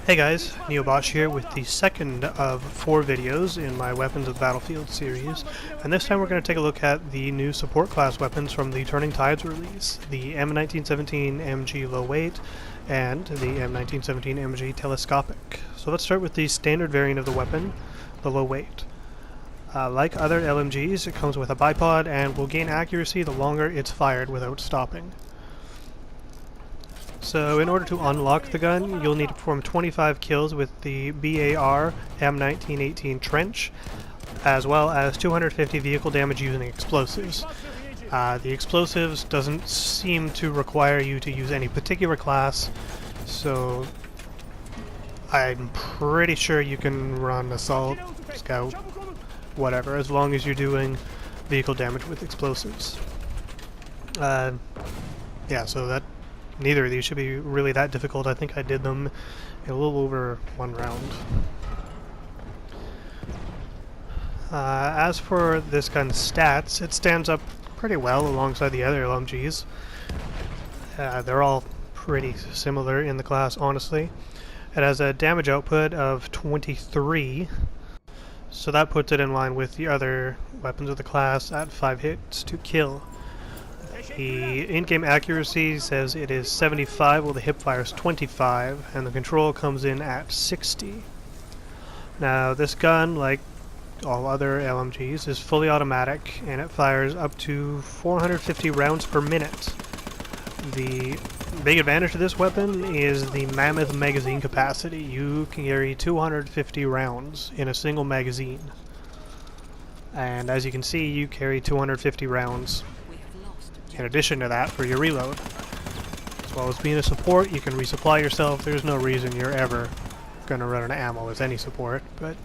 Hey guys, Neobosh here with the second of 4 videos in my Weapons of the Battlefield series, and this time we're going to take a look at the new support class weapons from the Turning Tides release, the M1917 MG low weight and the M1917 MG telescopic. So let's start with the standard variant of the weapon, the low weight. Like other LMGs, it comes with a bipod and will gain accuracy the longer it's fired without stopping. So in order to unlock the gun, you'll need to perform 25 kills with the BAR M1918 Trench, as well as 250 vehicle damage using explosives. The explosives doesn't seem to require you to use any particular class, so I'm pretty sure you can run Assault, Scout, whatever, as long as you're doing vehicle damage with explosives. Yeah, so that neither of these should be really that difficult. I think I did them in a little over 1 round. As for this gun's stats, it stands up pretty well alongside the other LMGs. They're all pretty similar in the class, honestly. It has a damage output of 23, so that puts it in line with the other weapons of the class at 5 hits to kill. The in-game accuracy says it is 75, while the hipfire is 25, and the control comes in at 60. Now, this gun, like all other LMGs, is fully automatic, and it fires up to 450 rounds per minute. The big advantage of this weapon is the mammoth magazine capacity. You can carry 250 rounds in a single magazine. And as you can see, you carry 250 rounds in addition to that for your reload. As well as being a support, you can resupply yourself. There's no reason you're ever going to run out of ammo as any support, but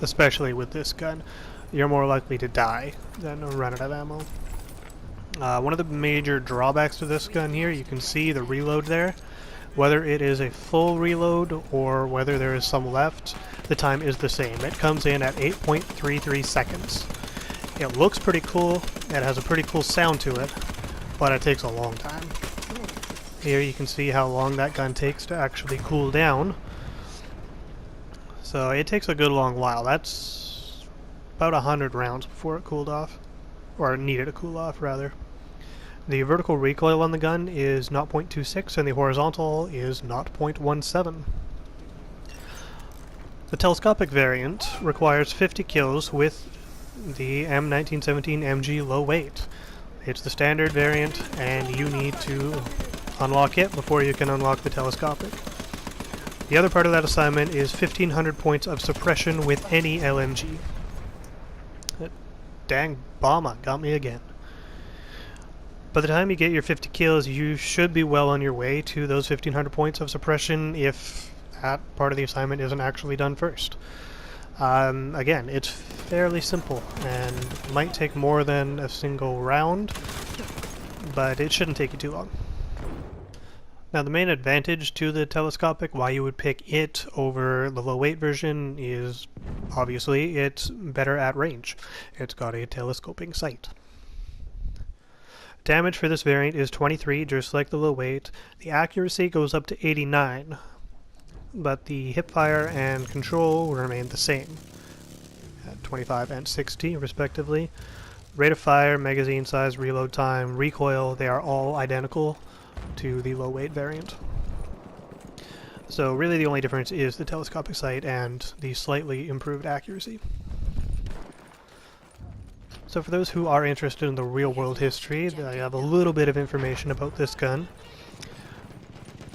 especially with this gun, you're more likely to die than run out of ammo. One of the major drawbacks to this gun here, you can see the reload there. Whether it is a full reload or whether there is some left, the time is the same. It comes in at 8.33 seconds. It looks pretty cool, it has a pretty cool sound to it, but it takes a long time. Here you can see how long that gun takes to actually cool down. So it takes a good long while. That's about 100 rounds before it cooled off. Or needed to cool off, rather. The vertical recoil on the gun is 0.26 and the horizontal is 0.17. The telescopic variant requires 50 kills with the M1917 MG low weight. It's the standard variant, and you need to unlock it before you can unlock the telescopic. The other part of that assignment is 1500 points of suppression with any LMG. That dang bomber got me again. By the time you get your 50 kills, you should be well on your way to those 1500 points of suppression if that part of the assignment isn't actually done first. Again, it's fairly simple and might take more than a single round, but it shouldn't take you too long. Now, the main advantage to the telescopic, why you would pick it over the low weight version, is obviously it's better at range. It's got a telescoping sight. Damage for this variant is 23, just like the low weight. The accuracy goes up to 89. But the hipfire and control remain the same, at 25 and 60 respectively. Rate of fire, magazine size, reload time, recoil, they are all identical to the low weight variant. So really the only difference is the telescopic sight and the slightly improved accuracy. So for those who are interested in the real world history, I have a little bit of information about this gun.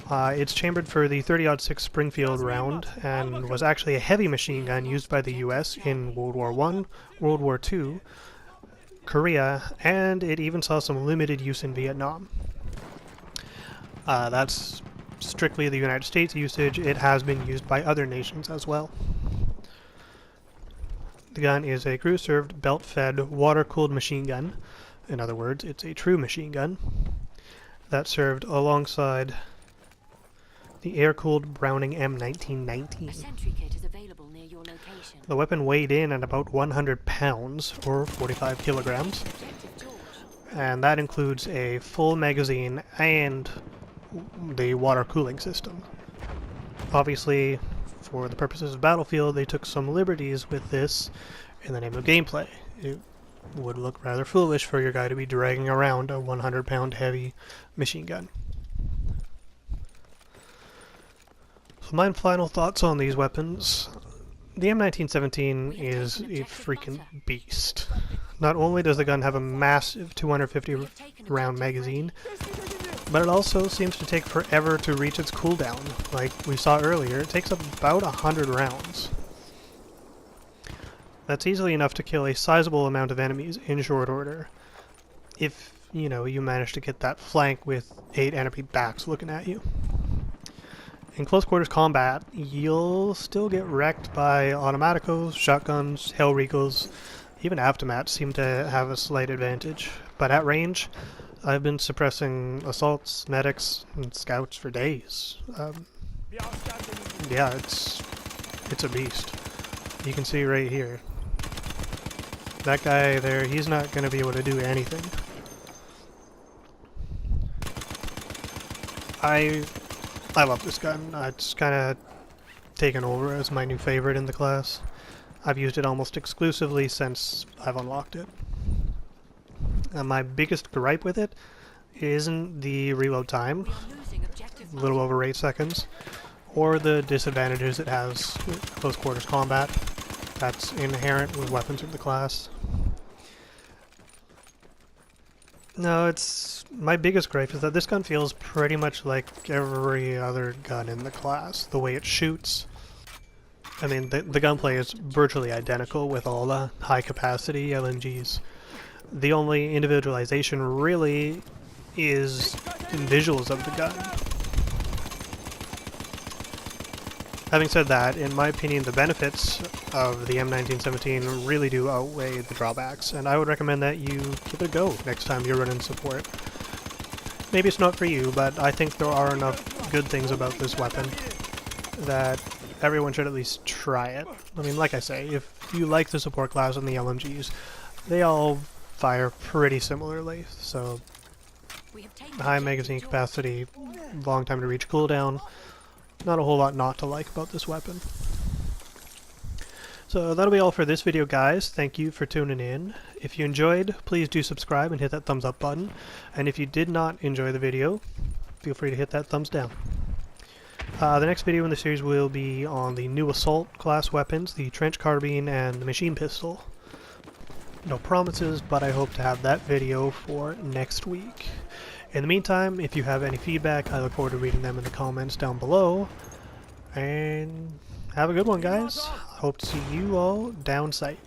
It's chambered for the 30-06 Springfield round and was actually a heavy machine gun used by the US in World War I, World War II, Korea, and it even saw some limited use in Vietnam. That's strictly the United States usage. It has been used by other nations as well. The gun is a crew-served, belt-fed, water-cooled machine gun. In other words, it's a true machine gun that served alongside the air-cooled Browning M1919. The weapon weighed in at about 100 pounds, or 45 kilograms, and that includes a full magazine and the water cooling system. Obviously, for the purposes of Battlefield, they took some liberties with this in the name of gameplay. It would look rather foolish for your guy to be dragging around a 100-pound heavy machine gun. So my final thoughts on these weapons. The M1917 is a freaking beast. Not only does the gun have a massive 250 round magazine, but it also seems to take forever to reach its cooldown. Like we saw earlier, it takes about 100 rounds. That's easily enough to kill a sizable amount of enemies in short order. If, you know, you manage to get that flank with 8 enemy backs looking at you. In close quarters combat, you'll still get wrecked by automaticos, shotguns, Hellrigos, even Avtomats seem to have a slight advantage. But at range, I've been suppressing assaults, medics, and scouts for days. Yeah, it's a beast. You can see right here. That guy there, he's not going to be able to do anything. I love this gun. It's kind of taken over as my new favorite in the class. I've used it almost exclusively since I've unlocked it. My biggest gripe with it isn't the reload time, a little over 8 seconds, or the disadvantages it has with close quarters combat. That's inherent with weapons of the class. No, my biggest gripe is that this gun feels pretty much like every other gun in the class. The way it shoots. I mean, the gunplay is virtually identical with all the high-capacity LMGs. The only individualization really is in visuals of the gun. Having said that, in my opinion, the benefits of the M1917 really do outweigh the drawbacks, and I would recommend that you give it a go next time you're running support. Maybe it's not for you, but I think there are enough good things about this weapon that everyone should at least try it. I mean, like I say, if you like the support class and the LMGs, they all fire pretty similarly, so high magazine capacity, long time to reach cooldown, not a whole lot not to like about this weapon. So that'll be all for this video, guys. Thank you for tuning in. If you enjoyed, please do subscribe and hit that thumbs up button. And if you did not enjoy the video, feel free to hit that thumbs down. The next video in the series will be on the new assault class weapons, the trench carbine and the machine pistol. No promises, but I hope to have that video for next week. In the meantime, if you have any feedback, I look forward to reading them in the comments down below. And have a good one, guys. Hope to see you all down sight.